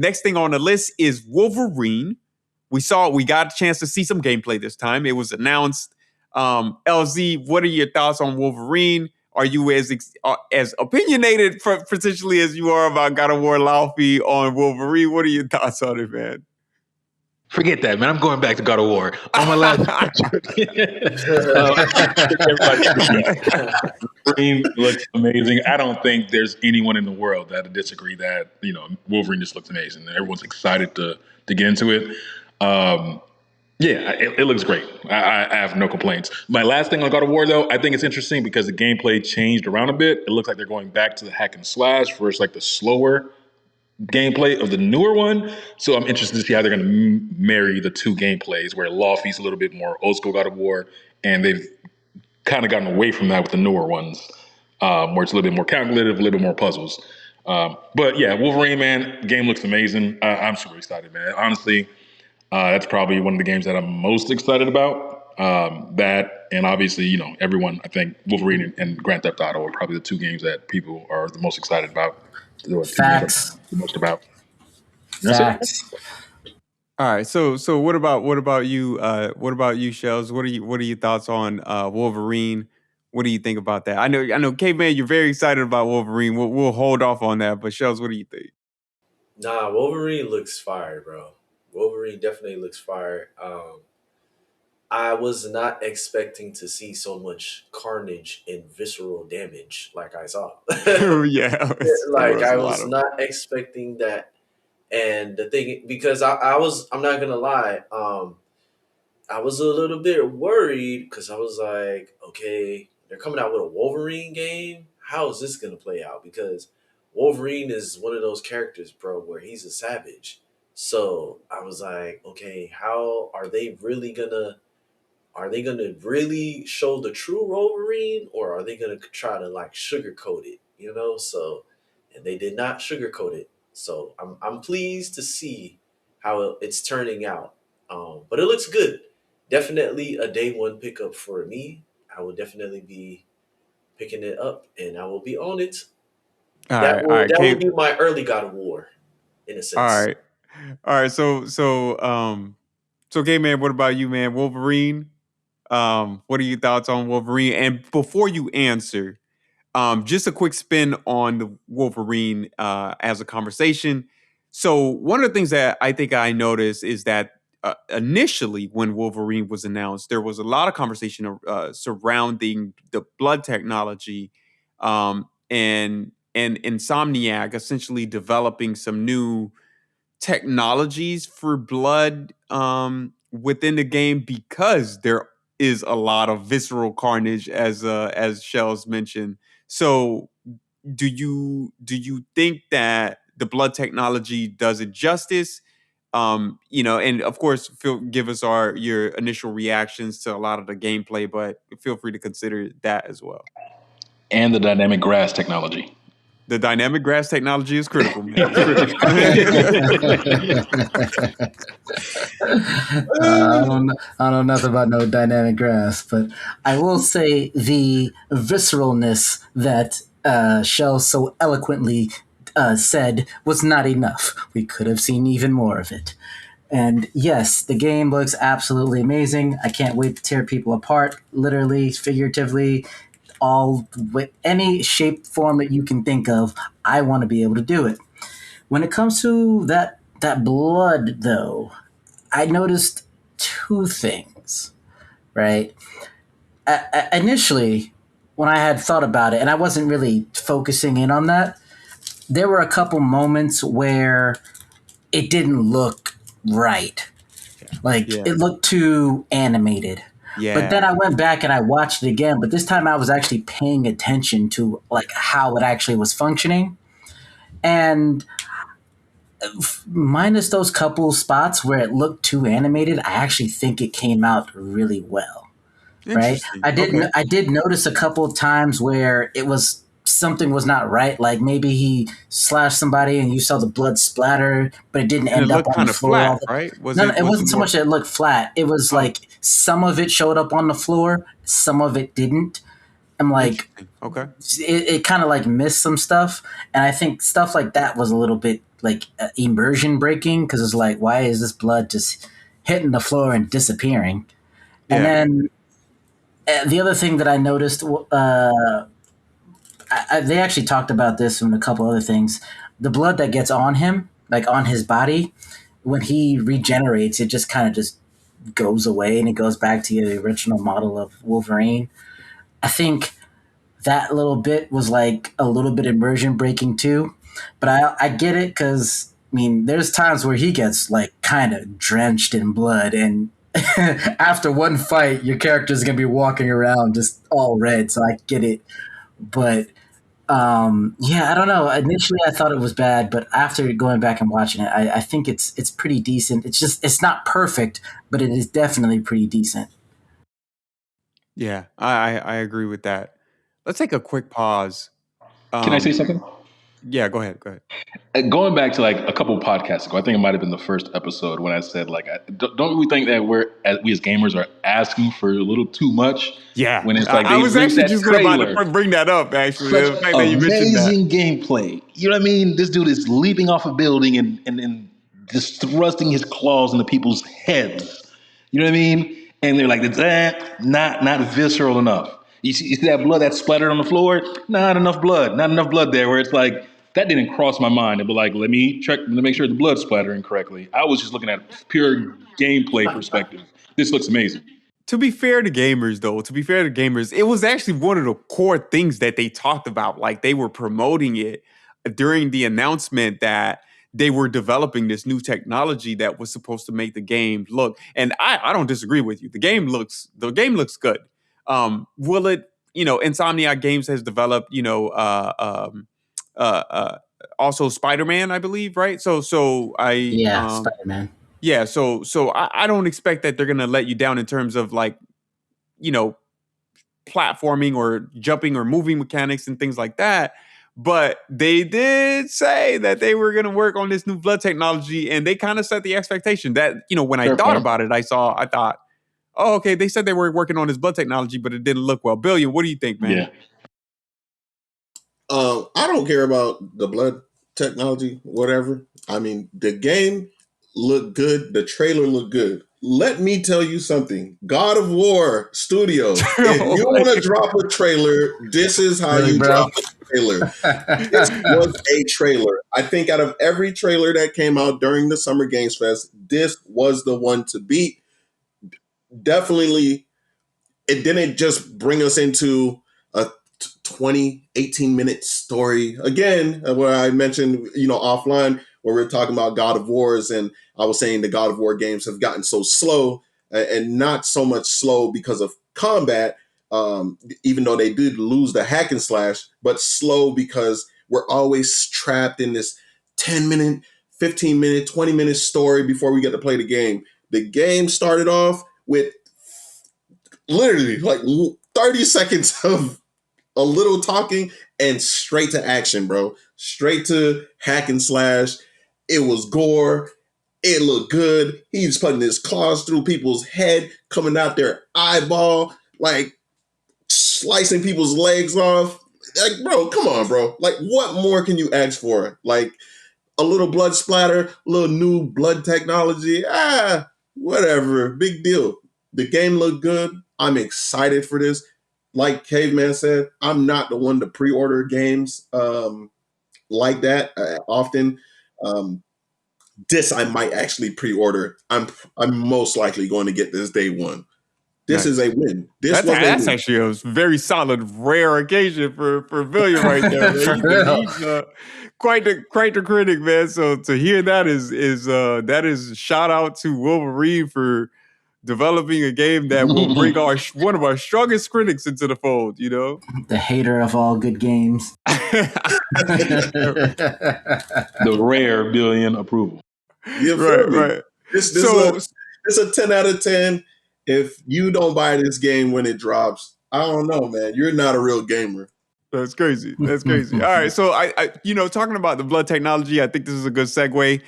Next thing on the list is Wolverine. We got a chance to see some gameplay this time. It was announced. LZ, what are your thoughts on Wolverine? Are you as opinionated potentially as you are about God of War Laufey on Wolverine? What are your thoughts on it, man? Forget that, man. I'm going back to God of War. On my last Wolverine looks amazing. I don't think there's anyone in the world that would disagree that, Wolverine just looks amazing. And everyone's excited to get into it. It looks great. I have no complaints. My last thing on God of War, though, I think it's interesting because the gameplay changed around a bit. It looks like they're going back to the hack and slash versus like the slower gameplay of the newer one. So I'm interested to see how they're going to marry the two gameplays, where Laufey's a little bit more old school God of War, and they've kind of gotten away from that with the newer ones, where it's a little bit more calculative, a little bit more puzzles. But yeah, Wolverine, man, game looks amazing. I'm super excited, man. Honestly, that's probably one of the games that I'm most excited about. That, and obviously, everyone, I think Wolverine and Grand Theft Auto are probably the two games that people are the most excited about. Facts. The most about. Facts. All right. So what about you? What about you, Shells? What are your thoughts on Wolverine? What do you think about that? I know, Caveman, you're very excited about Wolverine. We'll hold off on that. But Shells, what do you think? Nah, Wolverine looks fire, bro. Wolverine definitely looks fire. I was not expecting to see so much carnage and visceral damage like I saw. Yeah. I was not expecting that. And the thing, because I'm not gonna lie, I was a little bit worried because I was like, okay, they're coming out with a Wolverine game. How is this gonna play out? Because Wolverine is one of those characters, bro, where he's a savage. So I was like, okay, how are they really gonna really show the true Wolverine, or are they gonna try to like sugarcoat it? So, and they did not sugarcoat it. So I'm pleased to see how it's turning out. But it looks good. Definitely a day one pickup for me. I will definitely be picking it up, and I will be on it. That will be my early God of War, in a sense. All right. So, Game Man, what about you, man? Wolverine. What are your thoughts on Wolverine? And before you answer, just a quick spin on the Wolverine as a conversation. So one of the things that I think I noticed is that initially when Wolverine was announced, there was a lot of conversation surrounding the blood technology and Insomniac essentially developing some new technologies for blood within the game because there is a lot of visceral carnage, as Shells mentioned. So do you think that the blood technology does it justice? And of course, give us your initial reactions to a lot of the gameplay, but feel free to consider that as well. And the dynamic grass technology. The dynamic grass technology is critical, man. I don't know nothing about no dynamic grass, but I will say the visceralness that Shell so eloquently said was not enough. We could have seen even more of it. And yes, the game looks absolutely amazing. I can't wait to tear people apart, literally, figuratively, all with any shape, form that you can think of. I want to be able to do it. When it comes to that blood, though, I noticed two things, right? Initially, when I had thought about it, and I wasn't really focusing in on that, there were a couple moments where it didn't look right. It looked too animated. Yeah. But then I went back and I watched it again, but this time I was actually paying attention to like how it actually was functioning. And minus those couple spots where it looked too animated, I actually think it came out really well. Right? I did notice a couple of times where it was something was not right. Like maybe he slashed somebody and you saw the blood splatter, but it didn't end up on the floor. Flat, right? It wasn't so much that it looked flat. It was like some of it showed up on the floor, some of it didn't. I'm like, Okay. it kind of like missed some stuff, and I think stuff like that was a little bit like immersion breaking because it's like, why is this blood just hitting the floor and disappearing? And Yeah. then the other thing that I noticed, they actually talked about this and a couple other things. The blood that gets on him, like on his body, when he regenerates, it just kind of just goes away and it goes back to the original model of Wolverine. I think that little bit was like a little bit immersion breaking too, but I get it because I mean, there's times where he gets like kind of drenched in blood, and after one fight, your character's gonna be walking around just all red. So I get it, but yeah, I don't know. Initially, I thought it was bad, but after going back and watching it, I think it's pretty decent. It's not perfect, but it is definitely pretty decent. Yeah, I agree with that. Let's take a quick pause. Can I say something? Yeah, go ahead. Go ahead. Going back to like a couple podcasts ago, I think it might have been the first episode when I said like, don't we think that we as gamers are asking for a little too much? Yeah, When it's like I they was released actually that just trailer, about to bring that up. Actually, such the fact that you mentioned that. amazing gameplay. You know what I mean? This dude is leaping off a building and just thrusting his claws into people's heads. You know what I mean? And they're like, that's not visceral enough. You see that blood that splattered on the floor? Not enough blood there. Where it's like that didn't cross my mind. But like, let me check to make sure the blood's splattering correctly. I was just looking at pure gameplay perspective. This looks amazing. To be fair to gamers, though, it was actually one of the core things that they talked about. Like they were promoting it during the announcement that they were developing this new technology that was supposed to make the game look. And I don't disagree with you. The game looks good. Will it? Insomniac Games has developed. Uh, uh, Also Spider-Man, I believe, right? So I Yeah, Spider-Man. yeah, so I don't expect that they're gonna let you down in terms of like, you know, platforming or jumping or moving mechanics and things like that. But they did say that they were gonna work on this new blood technology, and they kind of set the expectation that, when I Fair thought point. about it, I thought, oh, okay, they said they were working on this blood technology, but it didn't look well. Billion, what do you think, man? Yeah. I don't care about the blood technology, whatever. I mean, the game looked good. The trailer looked good. Let me tell you something. God of War Studios, if you want to drop a trailer, this is how Really, you bro? drop a trailer. This was a trailer. I think out of every trailer that came out during the Summer Games Fest, this was the one to beat. Definitely, it didn't just bring us into a 20, 18-minute story. Again, where I mentioned, offline, where we are talking about God of Wars, and I was saying the God of War games have gotten so slow, and not so much slow because of combat, even though they did lose the hack and slash, but slow because we're always trapped in this 10-minute, 15-minute, 20-minute story before we get to play the game. The game started off with literally like 30 seconds of a little talking and straight to action, bro. Straight to hack and slash. It was gore. It looked good. He's putting his claws through people's head, coming out their eyeball, like slicing people's legs off. Like, bro, come on, bro. Like, what more can you ask for? Like, a little blood splatter, a little new blood technology. Whatever. Big deal. The game looked good. I'm excited for this. Like Caveman said, I'm not the one to pre-order games like that often. This I might actually pre-order. I'm most likely going to get this day one. This is a win. This was a That's win. actually a very solid, rare occasion for Villian right there, man. For real. He's quite the critic, man. So to hear that is shout out to Wolverine for developing a game that will bring one of our strongest critics into the fold. The hater of all good games. The rare billion approval. You feel me? right. This So is a 10 out of 10. If you don't buy this game when it drops, I don't know, man. You're not a real gamer. that's crazy. All right, so I talking about the blood technology, I think this is a good segue.